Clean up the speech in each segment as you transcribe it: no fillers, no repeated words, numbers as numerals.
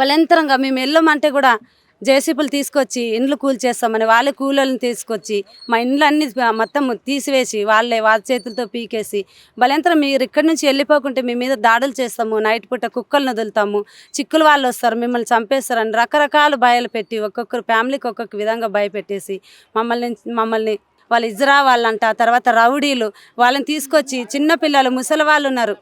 బలవంతంగా మేము వెళ్ళమంటే కూడా జేసీబీలు తీసుకొచ్చి ఇండ్లు కూల్చేస్తామని వాళ్ళే కూలీలను తీసుకొచ్చి మా ఇండ్లు అన్ని మొత్తం తీసివేసి వాళ్ళ చేతులతో పీకేసి బలవంతం మీరు ఇక్కడి నుంచి వెళ్ళిపోకుంటే మీ మీద దాడులు చేస్తాము, నైట్ పూట కుక్కలను వదులుతాము, చిక్కులు వాళ్ళు వస్తారు మిమ్మల్ని చంపేస్తారని రకరకాల భయాలు పెట్టి ఒక్కొక్కరు ఫ్యామిలీకి ఒక్కొక్క విధంగా భయపెట్టేసి మమ్మల్ని వాళ్ళు ఇజ్రా వాళ్ళంట, తర్వాత రౌడీలు వాళ్ళని తీసుకొచ్చి చిన్నపిల్లలు ముసలి వాళ్ళు ఉన్నారు,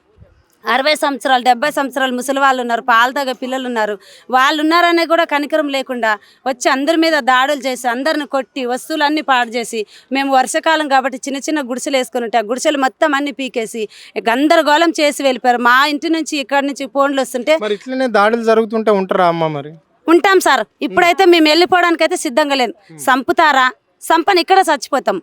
60 సంవత్సరాలు 70 సంవత్సరాలు ముసలి వాళ్ళు ఉన్నారు, పాలు తాగే పిల్లలు ఉన్నారు, వాళ్ళు ఉన్నారనే కూడా కనికరం లేకుండా వచ్చి అందరి మీద దాడులు చేసి అందరిని కొట్టి వస్తువులన్నీ పాడు చేసి మేము వర్షాకాలం కాబట్టి చిన్న చిన్న గుడిసెలు వేసుకుని ఉంటే ఆ గుడిసెలు మొత్తం అన్ని పీకేసి గందరగోళం చేసి వెళ్ళిపోయారు. మా ఇంటి నుంచి ఇక్కడి నుంచి ఫోన్లు వస్తుంటే మరి ఇట్లనే దాడులు జరుగుతుంటే ఉంటారా అమ్మ మరి? ఉంటాం సార్. ఇప్పుడైతే మేము వెళ్ళిపోవడానికి అయితే సిద్ధంగా లేను. సంపుతారా సంపని ఇక్కడ చచ్చిపోతాం.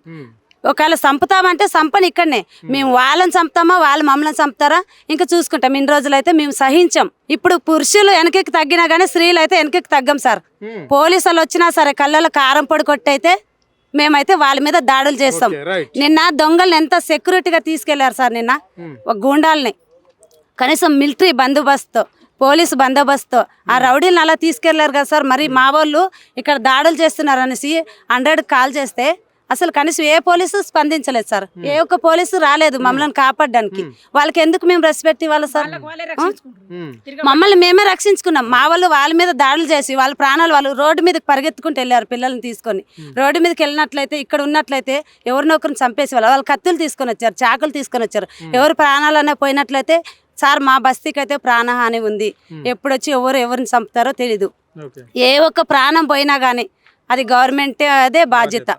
ఒకవేళ చంపుతామంటే సంపని ఇక్కడనే, మేము వాళ్ళని చంపుతామా వాళ్ళు మమ్మల్ని చంపుతారా ఇంకా చూసుకుంటాం. ఇన్ని రోజులైతే మేము సహించాం. ఇప్పుడు పురుషులు వెనకకి తగ్గినా కానీ స్త్రీలు అయితే వెనకకి తగ్గం సార్. పోలీసులు వచ్చినా సరే కళ్ళలో కారం పొడి కొట్టయితే మేమైతే వాళ్ళ మీద దాడులు చేస్తాం. నిన్న దొంగల్ని ఎంత సెక్యూరిటీగా తీసుకెళ్లారు సార్. నిన్న ఒక గూండాల్ని కనీసం మిలిటరీ బందోబస్తు పోలీసు బందోబస్తు ఆ రౌడీలను అలా తీసుకెళ్లారు కదా సార్. మరి మా వాళ్ళు ఇక్కడ దాడులు చేస్తున్నారు అనేసి 100 కాల్ చేస్తే అసలు కనీసం ఏ పోలీసు స్పందించలేదు సార్. ఏ ఒక్క పోలీసు రాలేదు మమ్మల్ని కాపాడడానికి. వాళ్ళకి ఎందుకు మేము రెస్పెక్ట్ ఇవ్వాలి సార్? మమ్మల్ని మేమే రక్షించుకున్నాం. మా వాళ్ళు వాళ్ళ మీద దాడులు చేసి వాళ్ళ ప్రాణాలు వాళ్ళు రోడ్డు మీదకి పరిగెత్తుకుంటూ వెళ్ళారు పిల్లల్ని తీసుకొని. రోడ్డు మీదకి వెళ్ళినట్లయితే ఇక్కడ ఉన్నట్లయితే ఎవరినొకరిని చంపేసి వాళ్ళు కత్తులు తీసుకొని వచ్చారు, చాకులు తీసుకొని వచ్చారు. ఎవరు ప్రాణాలనే పోయినట్లయితే సార్ మా బస్తీకి అయితే ప్రాణహాని ఉంది. ఎప్పుడొచ్చి ఎవరిని చంపుతారో తెలీదు. ఏ ఒక్క ప్రాణం పోయినా కానీ అది గవర్నమెంట్ అదే బాధ్యత.